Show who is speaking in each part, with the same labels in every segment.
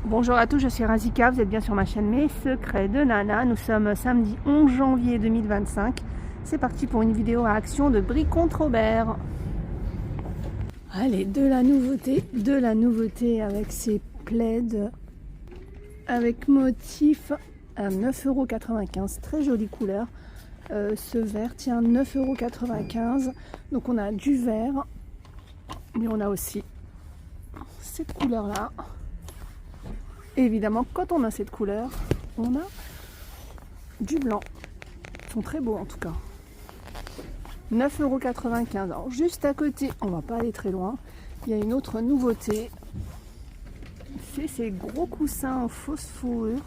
Speaker 1: Bonjour à tous, je suis Razika, vous êtes bien sur ma chaîne Mes Secrets de Nana. Nous sommes samedi 11 janvier 2025. C'est parti pour une vidéo à action de Brie contre Robert. Allez, de la nouveauté avec ces plaids avec motif à 9,95 €. Très jolie couleur. Ce vert tient 9,95 €. Donc on a du vert, mais on a aussi cette couleur là. Évidemment, quand on a cette couleur, on a du blanc. Ils sont très beaux en tout cas. 9,95 €. Alors juste à côté, on va pas aller très loin, il y a une autre nouveauté. C'est ces gros coussins en fausse fourrure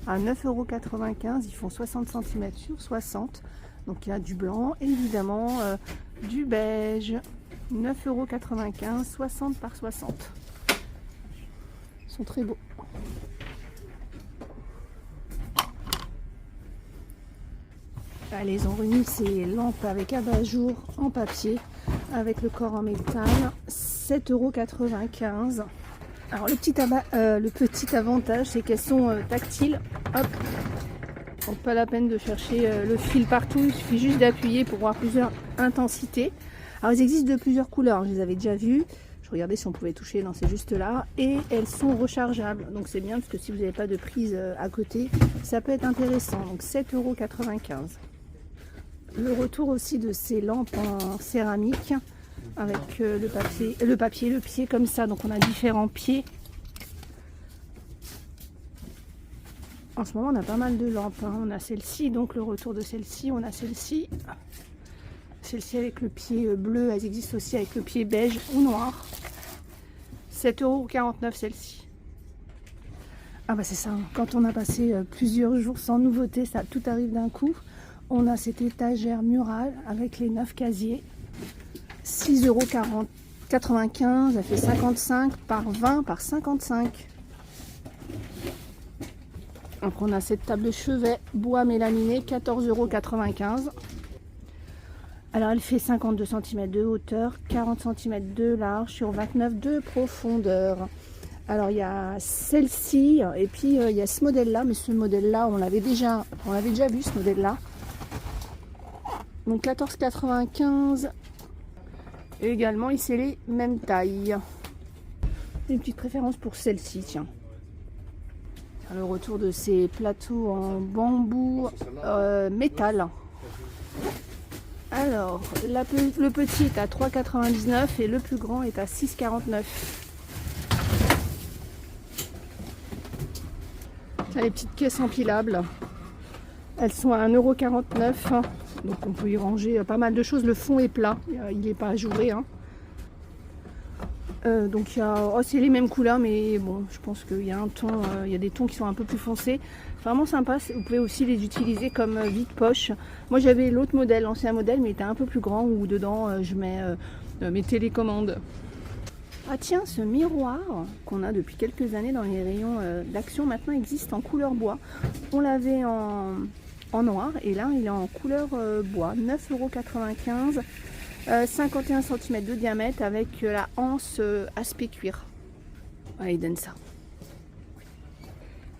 Speaker 1: à 9,95 €. Ils font 60 cm sur 60. Donc il y a du blanc, évidemment, du beige. 9,95 €, 60 par 60. Ils sont très beaux. Allez, ils ont remis ces lampes avec abat-jour en papier avec le corps en métal, 7,95 €. Alors le petit avantage, c'est qu'elles sont tactiles. Hop, donc pas la peine de chercher le fil partout, il suffit juste d'appuyer pour voir plusieurs intensités. Alors ils existent de plusieurs couleurs, je les avais déjà vues. Je regardais si on pouvait toucher, non, c'est juste là. Et elles sont rechargeables, donc c'est bien parce que si vous n'avez pas de prise à côté, ça peut être intéressant. Donc 7,95 €. Le retour aussi de ces lampes en céramique avec le pied comme ça. Donc on a différents pieds. En ce moment on a pas mal de lampes, hein. On a celle-ci, donc le retour de celle-ci. On a celle-ci. Celle-ci avec le pied bleu. Elles existent aussi avec le pied beige ou noir. 7,49 € celle-ci. Ah bah c'est ça, hein. Quand on a passé plusieurs jours sans nouveauté, ça tout arrive d'un coup. On a cette étagère murale avec les 9 casiers. 6,95 €. Elle fait 55 par 20 par 55. Donc on a cette table chevet bois mélaminé, 14,95 €. Alors elle fait 52 cm de hauteur, 40 cm de large sur 29 de profondeur. Alors il y a celle-ci et puis il y a ce modèle là, mais ce modèle là on l'avait déjà vu, ce modèle là. Donc 14,95 €. Et également ici les mêmes tailles. Une petite préférence pour celle-ci, tiens. Le retour de ces plateaux en bambou métal. Alors le petit est à 3,99 € et le plus grand est à 6,49 €. Les petites caisses empilables, elles sont à 1,49 €. Donc on peut y ranger pas mal de choses. Le fond est plat, il n'est pas ajouré, hein. Donc il y a, c'est les mêmes couleurs, mais bon, je pense qu'il y a un ton, il y a des tons qui sont un peu plus foncés. Vraiment sympa. Vous pouvez aussi les utiliser comme vide-poche. Moi j'avais l'autre modèle, l'ancien modèle, mais il était un peu plus grand, où dedans je mets mes télécommandes. Ah tiens, ce miroir qu'on a depuis quelques années dans les rayons d'Action maintenant existe en couleur bois. On l'avait en noir et là il est en couleur bois. 9,95 €. 51 cm de diamètre avec la anse aspect cuir. Voilà, il donne ça.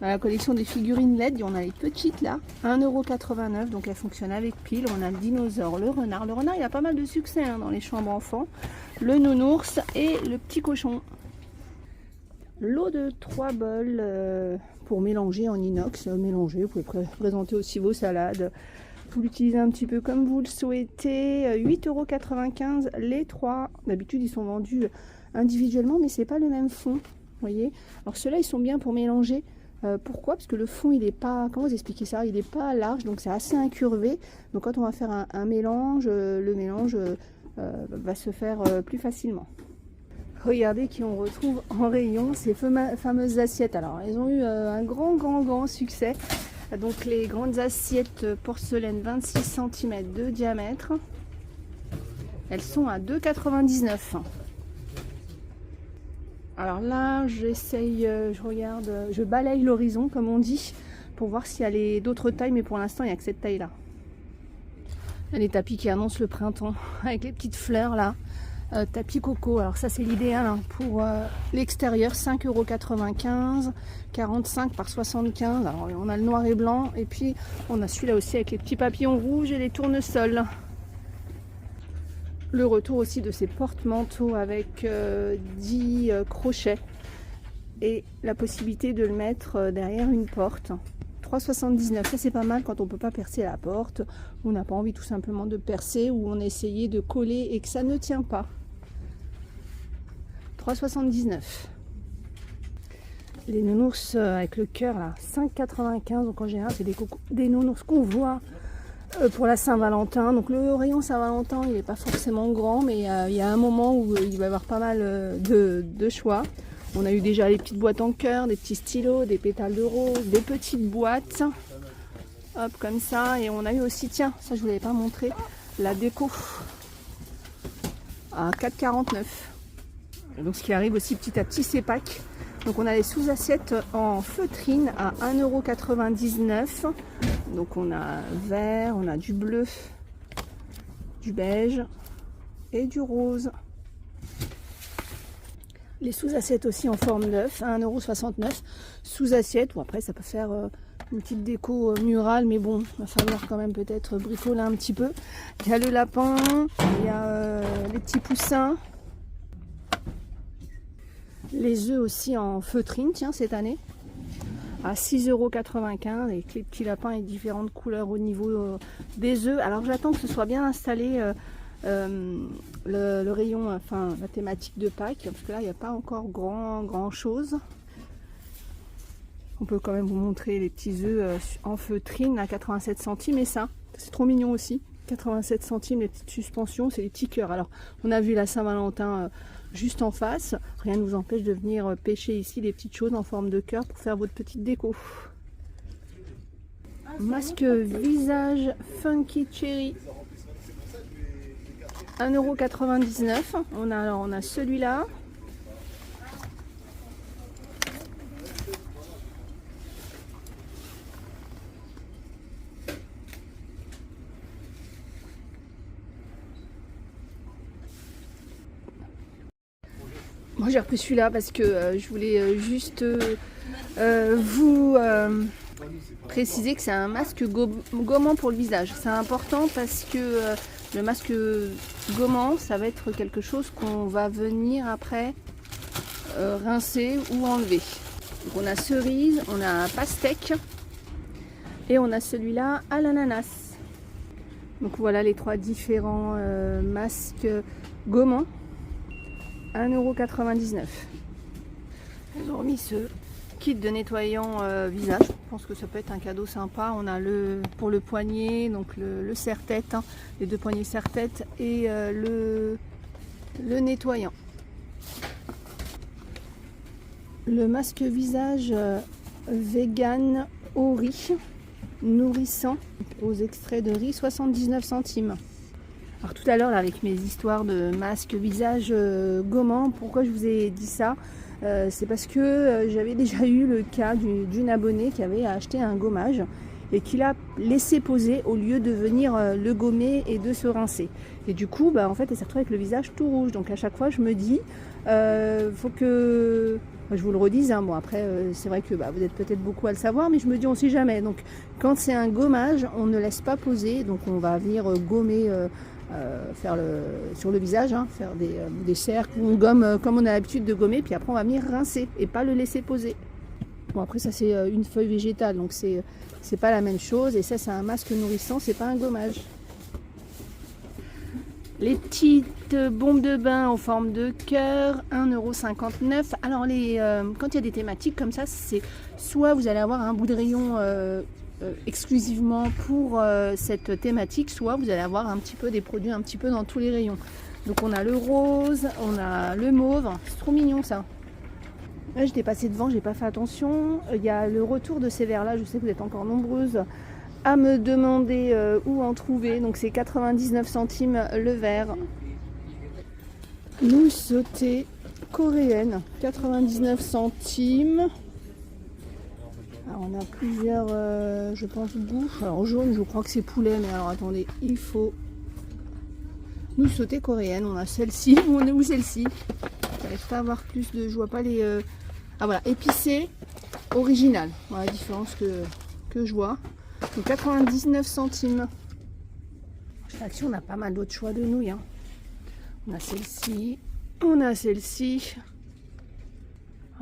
Speaker 1: Dans la collection des figurines LED, on a les petites là, 1,89 €, donc elles fonctionnent avec pile. On a le dinosaure, le renard. Le renard, il a pas mal de succès, hein, dans les chambres enfants. Le nounours et le petit cochon. L'eau de 3 bols pour mélanger en inox. Vous pouvez présenter aussi vos salades. Vous l'utilisez un petit peu comme vous le souhaitez. 8,95 € les 3. D'habitude ils sont vendus individuellement, mais c'est pas le même fond, vous voyez. Alors ceux-là ils sont bien pour mélanger. Pourquoi? Parce que le fond il est pas, comment vous expliquer ça, il est pas large, donc c'est assez incurvé. Donc quand on va faire un mélange, le mélange va se faire plus facilement. Regardez qui on retrouve en rayon, ces fameuses assiettes. Alors elles ont eu un grand succès. Donc les grandes assiettes porcelaine 26 cm de diamètre, elles sont à 2,99 €. Alors là j'essaye, je regarde, je balaye l'horizon comme on dit, pour voir s'il y a d'autres tailles, mais pour l'instant il n'y a que cette taille là. Les tapis qui annoncent le printemps avec les petites fleurs là. Tapis coco, alors ça c'est l'idéal hein, pour l'extérieur, 5,95 €, 45 par 75. Alors on a le noir et blanc et puis on a celui-là aussi avec les petits papillons rouges et les tournesols. Le retour aussi de ces porte-manteaux avec 10 crochets et la possibilité de le mettre derrière une porte. 3,79 €, ça c'est pas mal quand on peut pas percer la porte, on n'a pas envie tout simplement de percer ou on a essayé de coller et que ça ne tient pas. 3,79 €. Les nounours avec le cœur là, 5,95 €. Donc en général c'est des nounours qu'on voit pour la Saint-Valentin. Donc le rayon Saint-Valentin il n'est pas forcément grand, mais il y a un moment où il va y avoir pas mal de choix. On a eu déjà les petites boîtes en cœur, des petits stylos, des pétales de rose, des petites boîtes, hop comme ça. Et on a eu aussi, tiens, ça je vous l'avais pas montré, la déco à 4,49 €. Donc ce qui arrive aussi petit à petit, c'est Pâques. Donc on a les sous-assiettes en feutrine à 1,99 €. Donc on a vert, on a du bleu, du beige et du rose. Les sous-assiettes aussi en forme d'œuf, à 1,69 €. Sous-assiette, ou après ça peut faire une petite déco murale, mais bon, il va falloir quand même peut-être bricoler un petit peu. Il y a le lapin, il y a les petits poussins. Les œufs aussi en feutrine, tiens, cette année, à 6,95 € avec les petits lapins et différentes couleurs au niveau des œufs. Alors j'attends que ce soit bien installé le rayon, enfin la thématique de Pâques, parce que là il n'y a pas encore grand chose. On peut quand même vous montrer les petits œufs en feutrine à 87 centimes, et ça c'est trop mignon aussi. 87 centimes les petites suspensions, c'est les petits cœurs. Alors on a vu la Saint-Valentin juste en face, rien ne vous empêche de venir pêcher ici des petites choses en forme de cœur pour faire votre petite déco. Masque visage Funky Cherry, 1,99 €. On a celui-là. Moi j'ai repris celui-là parce que je voulais juste vous préciser que c'est un masque gommant pour le visage. C'est important parce que le masque gommant, ça va être quelque chose qu'on va venir après rincer ou enlever. Donc on a cerise, on a pastèque et on a celui-là à l'ananas. Donc voilà les trois différents masques gommants. 1,99 €. Ils ont remis ce kit de nettoyant visage. Je pense que ça peut être un cadeau sympa. On a pour le poignet, donc le serre-tête, hein, les deux poignets serre-tête et le nettoyant. Le masque visage vegan au riz, nourrissant, aux extraits de riz, 79 centimes. Alors tout à l'heure avec mes histoires de masque visage gommant, pourquoi je vous ai dit ça, c'est parce que j'avais déjà eu le cas d'une abonnée qui avait acheté un gommage et qui l'a laissé poser au lieu de venir le gommer et de se rincer. Et du coup, en fait, elle s'est retrouvée avec le visage tout rouge. Donc à chaque fois, je me dis, faut que... je vous le redise, hein. Bon après, c'est vrai que vous êtes peut-être beaucoup à le savoir, mais je me dis, on ne sait jamais. Donc quand c'est un gommage, on ne laisse pas poser. Donc on va venir gommer... faire sur le visage, hein, faire des cercles où on gomme comme on a l'habitude de gommer, puis après on va venir rincer et pas le laisser poser. Bon après ça c'est une feuille végétale, donc c'est pas la même chose, et ça c'est un masque nourrissant, c'est pas un gommage. Les petites bombes de bain en forme de cœur, 1,59 €. Alors quand il y a des thématiques comme ça, c'est soit vous allez avoir un bout de rayon exclusivement pour cette thématique, soit vous allez avoir un petit peu des produits un petit peu dans tous les rayons. Donc on a le rose, on a le mauve, c'est trop mignon ça. Là j'étais passée devant, j'ai pas fait attention. Il y a le retour de ces verres là, je sais que vous êtes encore nombreuses à me demander où en trouver. Donc c'est 99 centimes le verre. Mousse sautée coréenne, 99 centimes. Alors on a plusieurs, je pense, goûts. Alors jaune, je crois que c'est poulet, mais alors attendez, il faut Nous, sautée coréenne, on a celle-ci, on est où celle-ci? J'arrive pas à avoir plus de... Je vois pas les... Ah voilà, épicé, original. Voilà la différence que je vois. Donc 99 centimes. Là-dessus, on a pas mal d'autres choix de nouilles. Hein. On a celle-ci, on a celle-ci.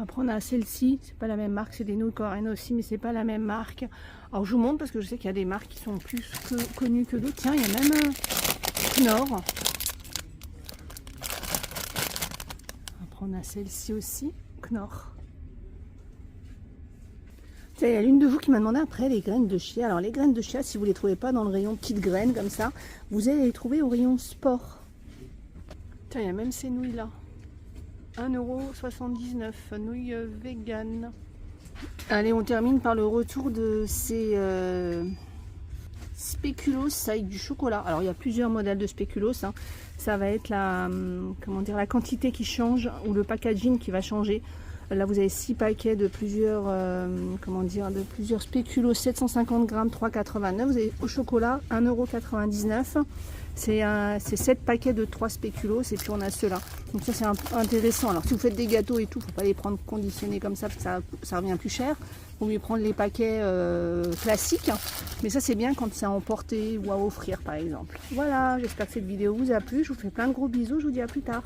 Speaker 1: Après, on a celle-ci. C'est pas la même marque, c'est des nouilles coréennes aussi, mais c'est pas la même marque. Alors, je vous montre parce que je sais qu'il y a des marques qui sont plus connues que d'autres. Tiens, il y a même Knorr. Après, on a celle-ci aussi, Knorr. Il y a l'une de vous qui m'a demandé après les graines de chia. Alors les graines de chia, si vous ne les trouvez pas dans le rayon petites graines comme ça, vous allez les trouver au rayon sport. Tiens, il y a même ces nouilles là. 1,79 €, nouilles vegan. Allez, on termine par le retour de ces spéculoos avec du chocolat. Alors il y a plusieurs modèles de spéculoos. Hein. Ça va être la, comment dire, la quantité qui change ou le packaging qui va changer. Là, vous avez 6 paquets de plusieurs, comment dire, de plusieurs spéculoos, 750 grammes, 3,89 €. Vous avez au chocolat, 1,99 €. C'est 7 paquets de 3 spéculoos et puis on a ceux-là. Donc ça, c'est intéressant. Alors, si vous faites des gâteaux et tout, il ne faut pas les prendre conditionnés comme ça parce que ça revient plus cher. Il vaut mieux prendre les paquets classiques. Mais ça, c'est bien quand c'est à emporter ou à offrir, par exemple. Voilà, j'espère que cette vidéo vous a plu. Je vous fais plein de gros bisous. Je vous dis à plus tard.